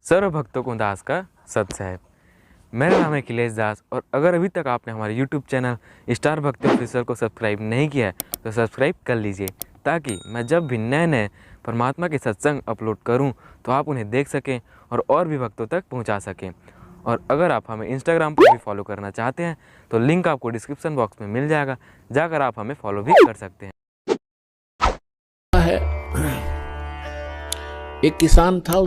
सर्व भक्तों को दास का सत साहेब। मेरा नाम है अखिलेश दास और अगर अभी तक आपने हमारे YouTube चैनल स्टार भक्ति ऑफिसर को सब्सक्राइब नहीं किया है तो सब्सक्राइब कर लीजिए, ताकि मैं जब भी नए नए परमात्मा के सत्संग अपलोड करूं तो आप उन्हें देख सकें और भी भक्तों तक पहुंचा सकें। और अगर आप हमें इंस्टाग्राम पर भी फॉलो करना चाहते हैं तो लिंक आपको डिस्क्रिप्शन बॉक्स में मिल जाएगा, जाकर आप हमें फॉलो भी कर सकते हैं। एक किसान था,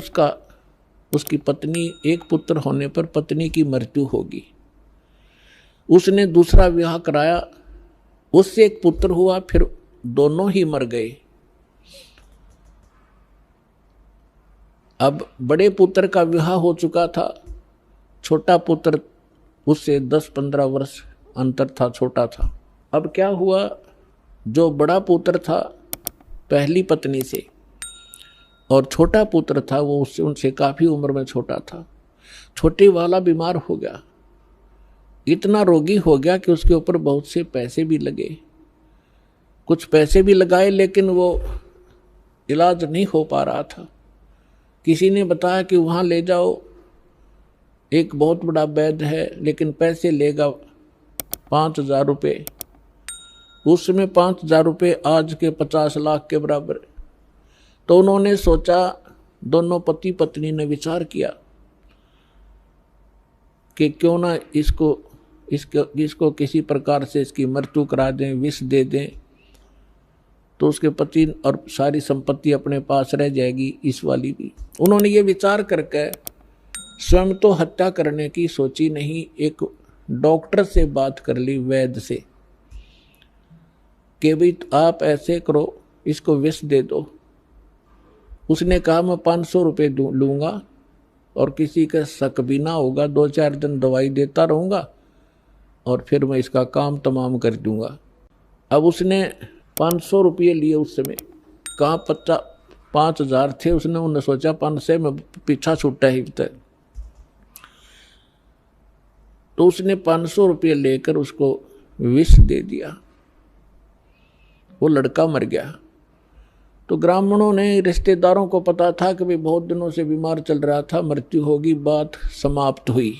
उसकी पत्नी, एक पुत्र होने पर पत्नी की मृत्यु होगी। उसने दूसरा विवाह कराया, उससे एक पुत्र हुआ, फिर दोनों ही मर गए। अब बड़े पुत्र का विवाह हो चुका था, छोटा पुत्र उससे 10-15 वर्ष अंतर था, छोटा था। अब क्या हुआ, जो बड़ा पुत्र था पहली पत्नी से और छोटा पुत्र था वो उनसे काफ़ी उम्र में छोटा था। छोटे वाला बीमार हो गया, इतना रोगी हो गया कि उसके ऊपर बहुत से पैसे भी लगे, कुछ पैसे भी लगाए, लेकिन वो इलाज नहीं हो पा रहा था। किसी ने बताया कि वहाँ ले जाओ, एक बहुत बड़ा वैद्य है, लेकिन पैसे लेगा 5,000 रुपये। उस समय 5,000 रुपये आज के 50 लाख के बराबर। तो उन्होंने सोचा, दोनों पति पत्नी ने विचार किया कि क्यों ना इसको किसी प्रकार से इसकी मृत्यु करा दें, विष दे दें, तो उसके पति और सारी संपत्ति अपने पास रह जाएगी, इस वाली भी। उन्होंने ये विचार करके स्वयं तो हत्या करने की सोची नहीं, एक डॉक्टर से बात कर ली, वैद्य से, कि भाई आप ऐसे करो, इसको विष दे दो। उसने कहा मैं 500 रुपये लूँगा और किसी का शक भी ना होगा, 2-4 दिन दवाई देता रहूँगा और फिर मैं इसका काम तमाम कर दूँगा। अब उसने 500 रुपये लिए उस समय, कहाँ 5,000 थे। उन्होंने सोचा 500 में पीछा छूटा ही तक, तो उसने 500 रुपये लेकर उसको विष दे दिया। वो लड़का मर गया। तो ग्रामीणों ने, रिश्तेदारों को पता था कि भाई बहुत दिनों से बीमार चल रहा था, मृत्यु होगी, बात समाप्त हुई।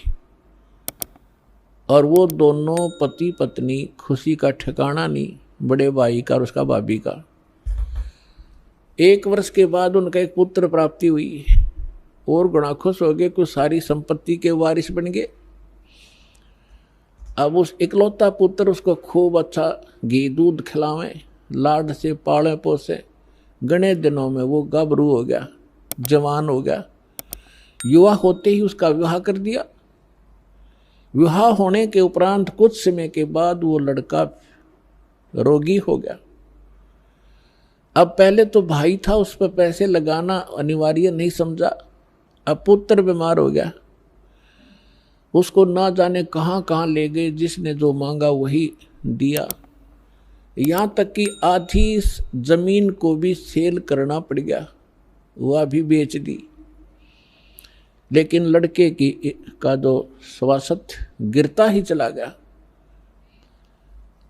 और वो दोनों पति पत्नी, खुशी का ठिकाना नहीं, बड़े भाई का और उसका भाभी का। 1 वर्ष के बाद उनका एक पुत्र प्राप्ति हुई और गुणा खुश हो गए, कुछ सारी संपत्ति के वारिस बन गए। अब उस इकलौता पुत्र उसको खूब अच्छा घी दूध खिलावे, लाड से पाले पोसे। घने दिनों में वो गाभरू हो गया, जवान हो गया। युवा होते ही उसका विवाह कर दिया। विवाह होने के उपरांत कुछ समय के बाद वो लड़का रोगी हो गया। अब पहले तो भाई था, उस पर पैसे लगाना अनिवार्य नहीं समझा। अब पुत्र बीमार हो गया, उसको ना जाने कहाँ कहाँ ले गए, जिसने जो मांगा वही दिया। यहाँ तक कि आधी जमीन को भी सेल करना पड़ गया, वह भी बेच दी। लेकिन लड़के का जो स्वास्थ्य गिरता ही चला गया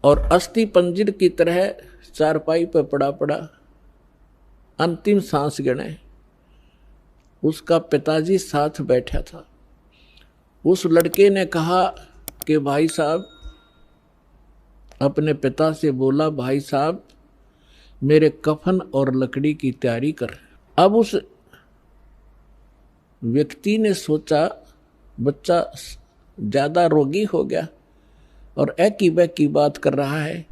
और अस्थि पंजर की तरह चारपाई पर पड़ा पड़ा अंतिम सांस गिने। उसका पिताजी साथ बैठा था। उस लड़के ने कहा कि भाई साहब, अपने पिता से बोला, भाई साहब मेरे कफन और लकड़ी की तैयारी कर। अब उस व्यक्ति ने सोचा बच्चा ज़्यादा रोगी हो गया और एकी बैकी बात कर रहा है।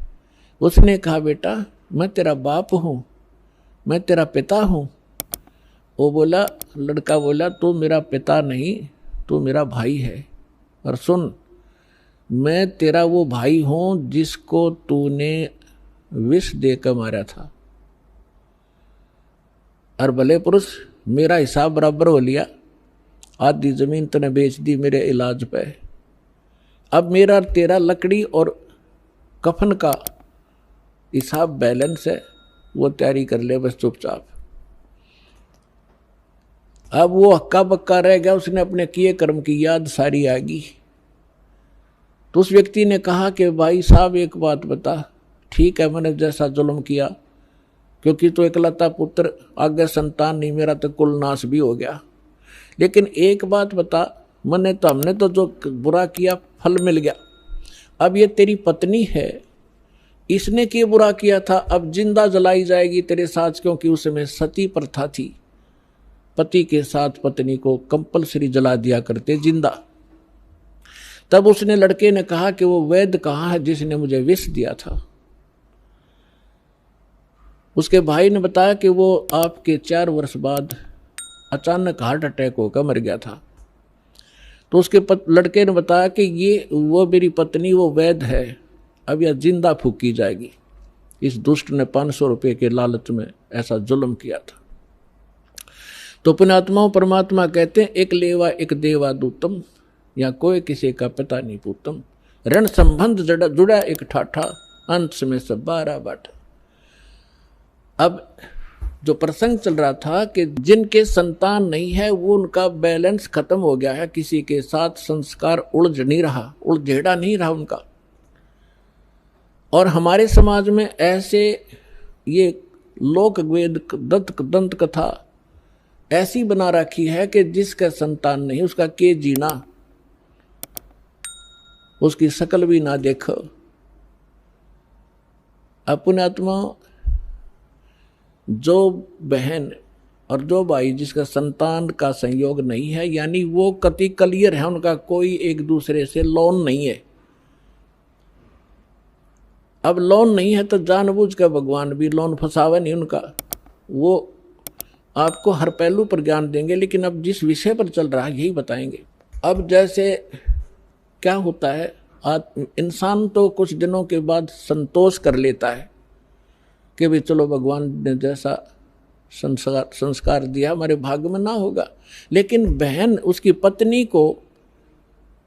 उसने कहा बेटा मैं तेरा बाप हूँ, मैं तेरा पिता हूँ। वो बोला, लड़का बोला तू मेरा पिता नहीं, तू मेरा भाई है। और सुन, मैं तेरा वो भाई हूं जिसको तूने विष देकर मारा था। और भले पुरुष, मेरा हिसाब बराबर हो लिया, आधी जमीन तूने बेच दी मेरे इलाज पे। अब मेरा तेरा लकड़ी और कफन का हिसाब बैलेंस है, वो तैयारी कर ले बस चुपचाप। अब वो हक्का बक्का रह गया, उसने अपने किए कर्म की याद सारी आ गई। तो उस व्यक्ति ने कहा कि भाई साहब एक बात बता, ठीक है मैंने जैसा जुल्म किया, क्योंकि तो इकलौता पुत्र, आगे संतान नहीं, मेरा तो कुल नाश भी हो गया। लेकिन एक बात बता, हमने तो जो बुरा किया फल मिल गया। अब ये तेरी पत्नी है, इसने क्या बुरा किया था, अब जिंदा जलाई जाएगी तेरे साथ, क्योंकि उसमें सती प्रथा थी, पति के साथ पत्नी को कंपलसरी जला दिया करते जिंदा। तब उसने लड़के ने कहा कि वो वैद्य कहाँ है जिसने मुझे विष दिया था। उसके भाई ने बताया कि वो आपके 4 वर्ष बाद अचानक हार्ट अटैक होकर मर गया था। तो उसके लड़के ने बताया कि ये वो मेरी पत्नी वो वैद्य है, अब यह जिंदा फूकी जाएगी। इस दुष्ट ने 500 रुपये के लालच में ऐसा जुल्म किया था। तो पुण्यात्माओं, परमात्मा कहते हैं एक लेवा एक देवा दूतम, या कोई किसी का पता नहीं पूतम, ऋण संबंध जुड़ा एक ठाठा, अंत में सब 12 बाटा। अब जो प्रसंग चल रहा था कि जिनके संतान नहीं है वो उनका बैलेंस खत्म हो गया है, किसी के साथ संस्कार उलझ नहीं रहा, उलझेड़ा नहीं रहा उनका। और हमारे समाज में ऐसे ये लोक वेद दंत कथा ऐसी बना रखी है कि जिसका संतान नहीं उसका के जीना, उसकी शकल भी ना देखो। अपने आत्मा जो बहन और जो भाई जिसका संतान का संयोग नहीं है, यानी वो कति क्लियर है, उनका कोई एक दूसरे से लोन नहीं है। अब लोन नहीं है तो जानबूझ कर भगवान भी लोन फंसावे नहीं उनका, वो आपको हर पहलू पर ज्ञान देंगे। लेकिन अब जिस विषय पर चल रहा है यही बताएंगे। अब जैसे क्या होता है, इंसान तो कुछ दिनों के बाद संतोष कर लेता है कि भाई चलो भगवान ने जैसा संस्कार दिया हमारे भाग्य में ना होगा। लेकिन बहन उसकी पत्नी को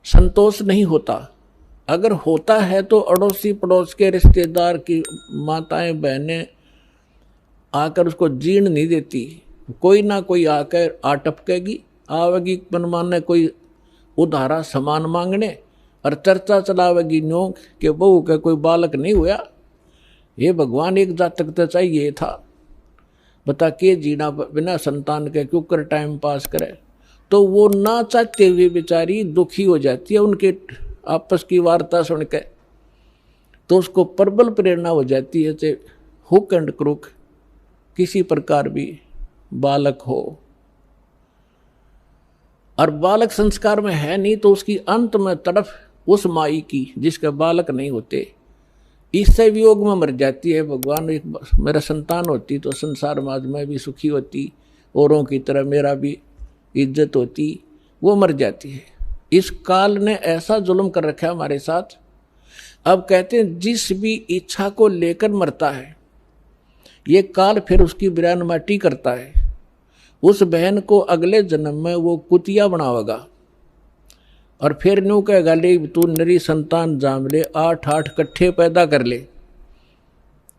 संतोष नहीं होता। अगर होता है तो अड़ोसी पड़ोस के रिश्तेदार की माताएं बहनें आकर उसको जीर्ण नहीं देती, कोई ना कोई आकर आटपकेगी, आवेगी मनमाने कोई उधारा सामान मांगने, और चर्चा चलावेगी न्यो कि बहू का कोई बालक नहीं हुआ, ये भगवान एक जातक तो चाहिए था, बता के जीना बिना संतान के क्यों कर टाइम पास करे। तो वो ना चाहते हुए बेचारी दुखी हो जाती है उनके आपस की वार्ता सुन के, तो उसको प्रबल प्रेरणा हो जाती है कि हुक एंड क्रुक किसी प्रकार भी बालक हो। और बालक संस्कार में है नहीं तो उसकी अंत में तड़फ उस माई की जिसके बालक नहीं होते, इससे वियोग में मर जाती है। भगवान एक मेरा संतान होती तो संसार समाज में भी सुखी होती, औरों की तरह मेरा भी इज्जत होती, वो मर जाती है। इस काल ने ऐसा जुल्म कर रखा है हमारे साथ। अब कहते हैं जिस भी इच्छा को लेकर मरता है ये काल फिर उसकी बिरान माटी करता है। उस बहन को अगले जन्म में वो कुतिया बनावेगा और फिर न्यू कहेगा ले तू नरी संतान जाम ले, 8 कट्ठे पैदा कर ले,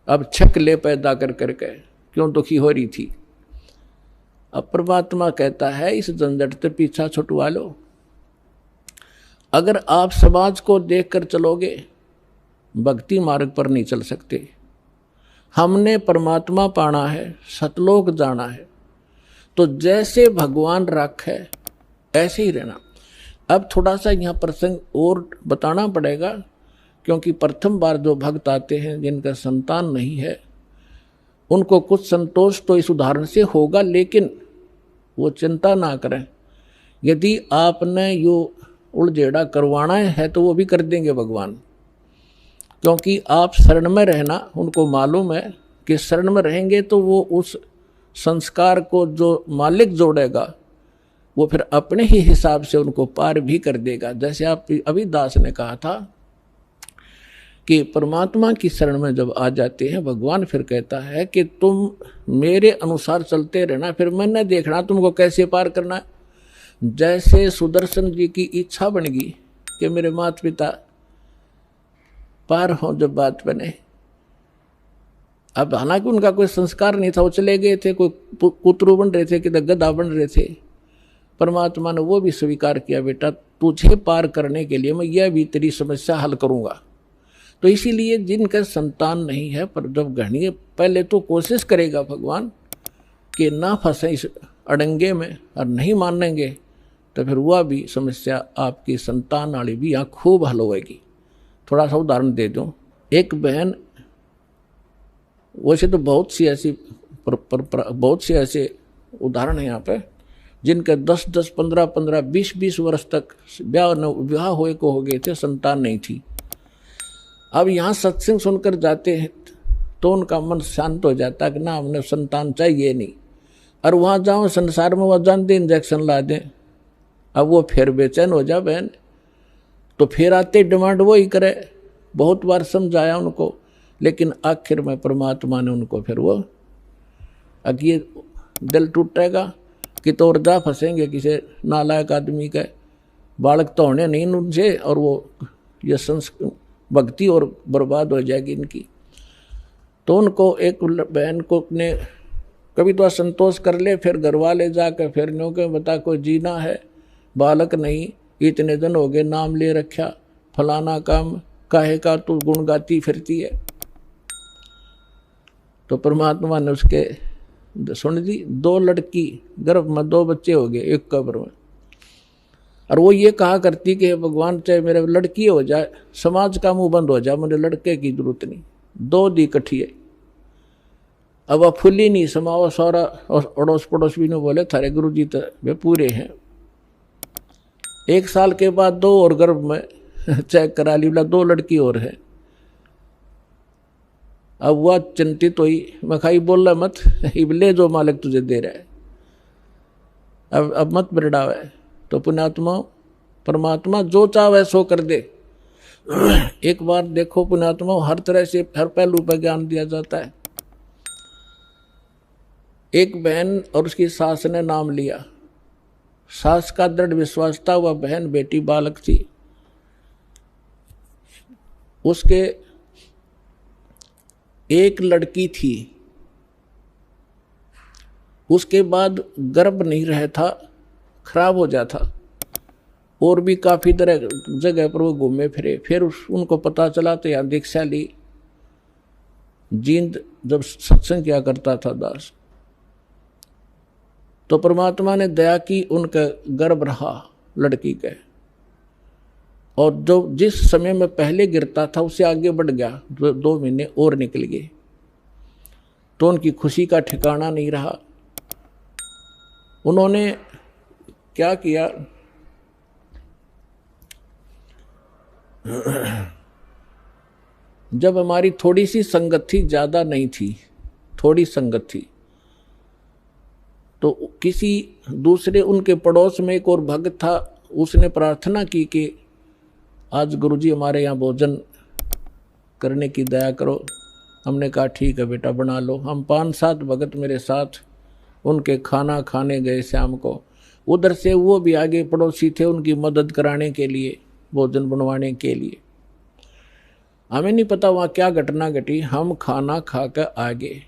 अब छक ले पैदा कर करके क्यों दुखी हो रही थी। अब परमात्मा कहता है इस झंझट से पीछा छुटवा लो। अगर आप समाज को देखकर चलोगे भक्ति मार्ग पर नहीं चल सकते। हमने परमात्मा पाना है, सतलोक जाना है, तो जैसे भगवान राख है ऐसे ही रहना। अब थोड़ा सा यहाँ प्रसंग और बताना पड़ेगा, क्योंकि प्रथम बार जो भक्त आते हैं जिनका संतान नहीं है उनको कुछ संतोष तो इस उदाहरण से होगा, लेकिन वो चिंता ना करें। यदि आपने यो उलझेड़ा करवाना है तो वो भी कर देंगे भगवान, क्योंकि आप शरण में रहना, उनको मालूम है कि शरण में रहेंगे तो वो उस संस्कार को जो मालिक जोड़ेगा वो फिर अपने ही हिसाब से उनको पार भी कर देगा। जैसे आप अभी दास ने कहा था कि परमात्मा की शरण में जब आ जाते हैं भगवान फिर कहता है कि तुम मेरे अनुसार चलते रहना, फिर मैंने देखना तुमको कैसे पार करना है। जैसे सुदर्शन जी की इच्छा बन गई कि मेरे माता पिता पार हों जब बात बने। अब हालांकि उनका कोई संस्कार नहीं था, वो चले गए थे, कोई पुत्रु बन रहे थे, किधर गधा बन रहे थे। परमात्मा ने वो भी स्वीकार किया, बेटा तुझे पार करने के लिए मैं यह भी तेरी समस्या हल करूंगा। तो इसीलिए जिनका संतान नहीं है पर जब घड़ी पहले तो कोशिश करेगा भगवान कि ना फंसे इस अड़ंगे में और नहीं मानेंगे तो फिर वह भी समस्या आपकी संतान वाली भी यहाँ खूब हल होएगी। थोड़ा सा उदाहरण दे दूँ। एक बहन, वैसे तो बहुत सी ऐसे उदाहरण हैं यहाँ पे जिनके 10-10, 15-15, 20-20 वर्ष तक विवाह होए को हो गए थे, संतान नहीं थी। अब यहाँ सत्संग सुनकर जाते हैं तो उनका मन शांत हो जाता है कि ना हमने संतान चाहिए नहीं। और वहाँ जाओ संसार में वह जानते इंजेक्शन ला दें, अब वो फिर बेचैन हो जा बहन, तो फिर आते डिमांड वो ही करे। बहुत बार समझाया उनको, लेकिन आखिर में परमात्मा ने उनको फिर वो ये दिल टूटेगा कि तो और जा फंसेंगे किसी नालायक आदमी के, बालक तो होने नहीं उनसे, और वो ये भक्ति और बर्बाद हो जाएगी इनकी। तो उनको एक बहन को ने कभी तो असंतोष कर ले, फिर घर वाले जाकर फिर नो के बता कोई जीना है, बालक नहीं, इतने दिन हो गए नाम ले रखा, फलाना काम काहे का तू गुण गाती फिरती है। तो परमात्मा ने उसके सुन दी, 2 लड़की गर्भ में 2 बच्चे हो गए एक कब्र में। और वो ये कहा करती कि भगवान चाहे मेरे लड़की हो जाए, समाज का मुंह बंद हो जाए, मुझे लड़के की जरूरत नहीं। 2 दी इकट्ठी है। अब वह फुली नहीं समाओ, सारा अड़ोस पड़ोस भी नहीं बोले थारे गुरु जी तो वे पूरे हैं। 1 साल के बाद 2 और गर्भ में चेक करा ली, बोला 2 लड़की और है। अब वह चिंतित हुई, मैं खाई बोल रहा मत, इबले जो मालिक तुझे दे रहा है, अब मत बिरड़ावे। तो पुण्यात्मा परमात्मा जो चाहे सो कर दे। एक बार देखो पुण्यात्मा, हर तरह से हर पहलू पर ज्ञान दिया जाता है। एक बहन और उसकी सास ने नाम लिया। सास का दृढ़ विश्वास था, वह बहन बेटी बालक थी। उसके एक लड़की थी, उसके बाद गर्भ नहीं रहा था, खराब हो जाता। और भी काफ़ी तरह जगह पर वो घूमे फिरे। फिर उनको पता चला तो यहाँ दीक्षा ली। जींद जब सत्संग किया करता था दास, तो परमात्मा ने दया की, उनका गर्भ रहा लड़की के, और जो जिस समय में पहले गिरता था उससे आगे बढ़ गया, 2 महीने और निकल गए। तो उनकी खुशी का ठिकाना नहीं रहा। उन्होंने क्या किया, जब हमारी थोड़ी सी संगत थी, ज़्यादा नहीं थी, थोड़ी संगत थी, तो किसी दूसरे उनके पड़ोस में एक और भक्त था, उसने प्रार्थना की कि आज गुरुजी हमारे यहाँ भोजन करने की दया करो। हमने कहा ठीक है बेटा बना लो। हम 5-7 भगत मेरे साथ उनके खाना खाने गए शाम को। उधर से वो भी आगे पड़ोसी थे उनकी मदद कराने के लिए, भोजन बनवाने के लिए। हमें नहीं पता वहाँ क्या घटना घटी। हम खाना खा कर आ गए।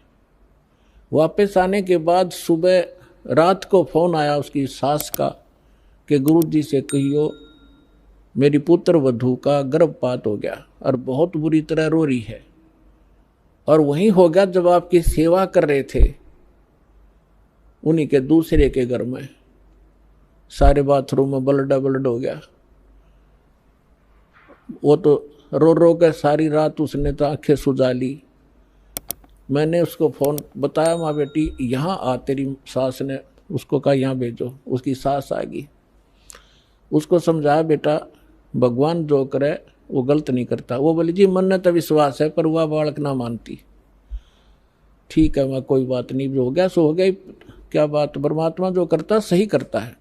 वापस आने के बाद सुबह रात को फ़ोन आया उसकी सास का कि गुरुजी से कहियो मेरी पुत्र वधू का गर्भपात हो गया और बहुत बुरी तरह रो रही है। और वहीं हो गया जब आपकी सेवा कर रहे थे, उन्हीं के दूसरे के घर में। सारे बाथरूम में ब्लड हो गया। वो तो रो रो कर सारी रात उसने तो आंखें सुजा ली। मैंने उसको फ़ोन बताया, माँ बेटी यहाँ आ, तेरी सास ने उसको कहा यहाँ भेजो। उसकी सास आ गई। उसको समझाया बेटा भगवान जो करे वो गलत नहीं करता। वो बोली जी मन ने तो विश्वास है पर वह बालक ना मानती। ठीक है माँ कोई बात नहीं, जो हो गया सो हो गया। क्या बात, परमात्मा जो करता सही करता है।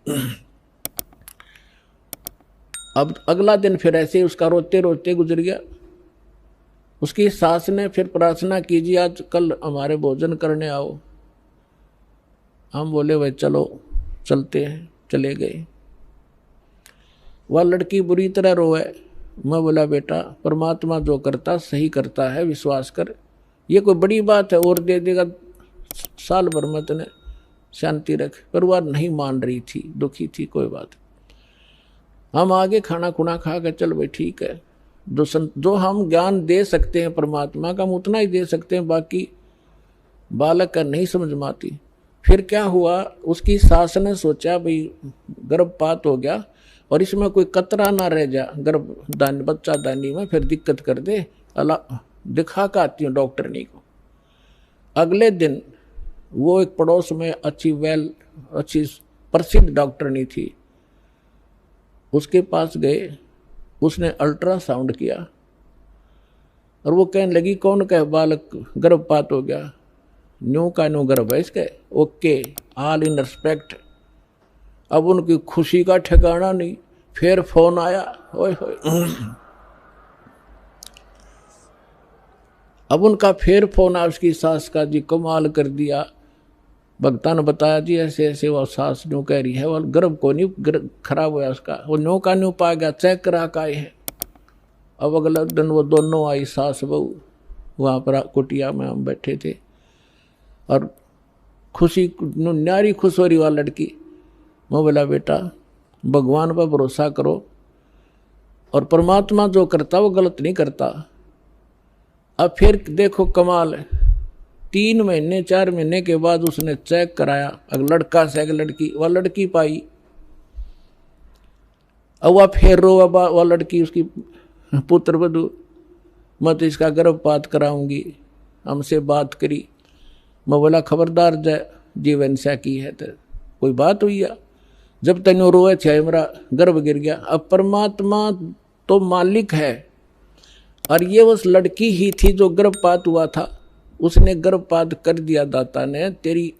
अब अगला दिन फिर ऐसे ही उसका रोते रोते गुजर गया। उसकी सास ने फिर प्रार्थना कीजिए आज कल हमारे भोजन करने आओ। हम बोले भाई चलो चलते हैं। चले गए। वह लड़की बुरी तरह रोए। मैं बोला बेटा परमात्मा जो करता सही करता है, विश्वास कर। ये कोई बड़ी बात है और दे देगा साल भर में तने शांति रख। पर वह नहीं मान रही थी, दुखी थी। कोई बात, हम आगे खाना खुना खा कर चल भाई ठीक है। जो हम ज्ञान दे सकते हैं परमात्मा का हम उतना ही दे सकते हैं, बाकी बालक का नहीं समझ में आती। फिर क्या हुआ, उसकी सास ने सोचा भाई गर्भपात हो गया और इसमें कोई कतरा ना रह जा गर्भदान बच्चा दानी में, फिर दिक्कत कर दे, अल्लाह दिखा के आती हूँ डॉक्टरनी को। अगले दिन वो एक पड़ोस में अच्छी प्रसिद्ध डॉक्टरनी थी, उसके पास गए। उसने अल्ट्रासाउंड किया और वो कहने लगी कौन कहे बालक गर्भपात हो गया, न्यू का न्यू गर्भ है इसके, ओके ऑल इन रिस्पेक्ट। अब उनकी खुशी का ठिकाना नहीं। फिर फोन आया, ओए होए अब उनका फिर फोन आया उसकी सास का, जी कमाल कर दिया, भगता ने बताया जी ऐसे ऐसे वो सास न्यू कह रही है, वो गर्भ को नहीं खराब हुआ उसका, वो न्यू का न्यू पा गया, चेक करा का आए हैं। अब अगला दिन वो दोनों आई सास बहू, वहाँ पर कुटिया में हम बैठे थे और खुशी न्यारी खुश हो रही वाला लड़की। मैं बोला बेटा भगवान पर भरोसा करो और परमात्मा जो करता वो गलत नहीं करता। अब फिर देखो कमाल है, 3 महीने 4 महीने के बाद उसने चेक कराया, अगर लड़का से अगर लड़की, वह लड़की पाई। अब वह फिर रो, वह लड़की उसकी पुत्र वधू, मैं तो इसका गर्भपात कराऊंगी, हमसे बात करी। मैं बोला खबरदार जय जीवन से की है तो कोई बात हुई है, जब तक रोए थे मेरा गर्भ गिर गया। अब परमात्मा तो मालिक है और ये उस लड़की ही थी जो गर्भपात हुआ था, उसने गर्भपात कर दिया दाता ने, तेरी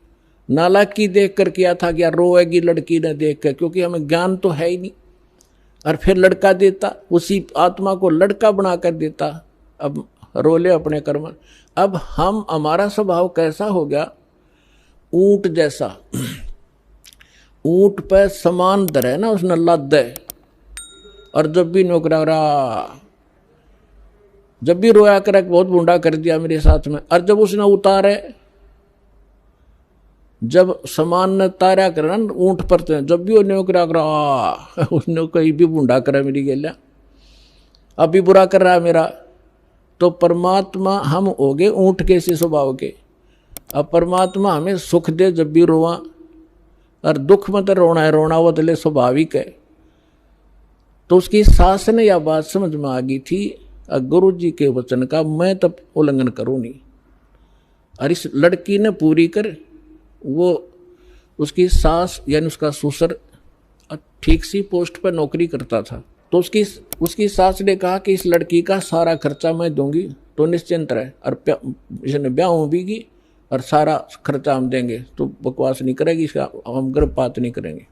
नालायकी देख कर किया था, क्या रोएगी लड़की ने देख कर, क्योंकि हमें ज्ञान तो है ही नहीं। और फिर लड़का देता, उसी आत्मा को लड़का बना कर देता, अब रोले अपने कर्म। अब हमारा स्वभाव कैसा हो गया, ऊंट जैसा। ऊंट पे समान दर है ना, उसने लाद है और जब भी नौकरा रहा, जब भी रोया कर बहुत बूढ़ा कर दिया मेरे साथ में, और जब उसने उतारे, जब समान ने तारा करा ऊंट पर, जब भी वो नौकरा करा उसने कहीं भी बूढ़ा करा मेरी गेलिया, अभी बुरा कर रहा है मेरा। तो परमात्मा हम हो गए ऊंट के से स्वभाव के। अब परमात्मा हमें सुख दे जब भी रोआ, और दुख में तो रोना है, रोना वो तो स्वाभाविक है। तो उसकी सास ने यह बात समझ में आ गई थी, गुरु जी के वचन का मैं तब उल्लंघन करूँ नहीं। और इस लड़की ने पूरी कर, वो उसकी सास यानी उसका ससुर ठीक सी पोस्ट पर नौकरी करता था, तो उसकी सास ने कहा कि इस लड़की का सारा खर्चा मैं दूंगी, तो निश्चिंत रहे, और इसने ब्याह भी और सारा खर्चा हम देंगे, तो बकवास नहीं करेगी, इसका हम गर्भपात नहीं करेंगे।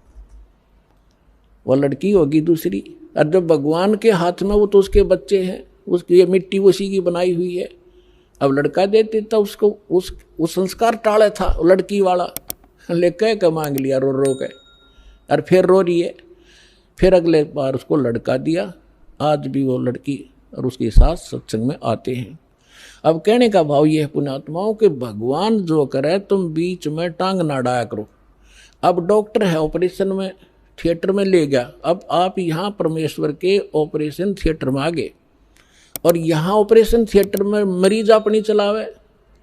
वह लड़की होगी दूसरी, और जब भगवान के हाथ में, वो तो उसके बच्चे हैं, उसकी ये मिट्टी उसी की बनाई हुई है। अब लड़का देते था उसको, उस संस्कार टाले था लड़की वाला, लेके के मांग लिया रो रो के, और फिर रो रही है। फिर अगले बार उसको लड़का दिया। आज भी वो लड़की और उसकी सास सत्संग में आते हैं। अब कहने का भाव ये है पुण्यात्माओं के, भगवान जो करे तुम बीच में टांग ना डाया करो। अब डॉक्टर है ऑपरेशन में थिएटर में ले गया, अब आप यहाँ परमेश्वर के ऑपरेशन थिएटर में आ गए, और यहाँ ऑपरेशन थिएटर में मरीज अपनी चलावे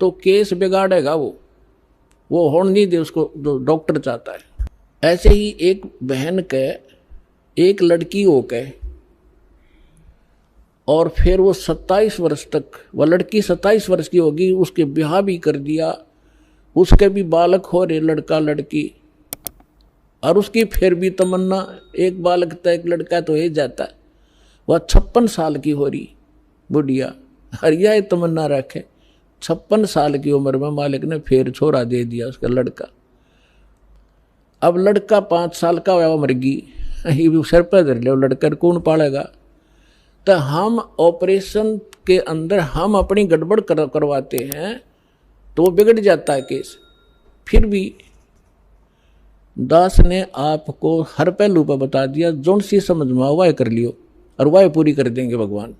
तो केस बिगाड़ेगा, वो होने नहीं दे उसको जो डॉक्टर चाहता है। ऐसे ही एक बहन के एक लड़की हो के, और फिर वो 27 वर्ष तक, वह लड़की 27 वर्ष की होगी, उसके ब्याह भी कर दिया, उसके भी बालक हो रहे लड़का लड़की, और उसकी फिर भी तमन्ना एक बालक था एक लड़का तो ही जाता है। वह 56 साल की हो रही बुढ़िया, और यह तमन्ना रखे 56 साल की उम्र में मालिक ने फिर छोरा दे दिया उसका लड़का। अब लड़का 5 साल का हुआ, मर गई, सर पर धर ले, लड़का कौन पालेगा। तो हम ऑपरेशन के अंदर हम अपनी गड़बड़ करवाते हैं तो वो बिगड़ जाता है केस। फिर भी दास ने आपको हर पहलू पर बता दिया, जोन सी समझ में वाह कर लियो और वाह पूरी कर देंगे भगवान।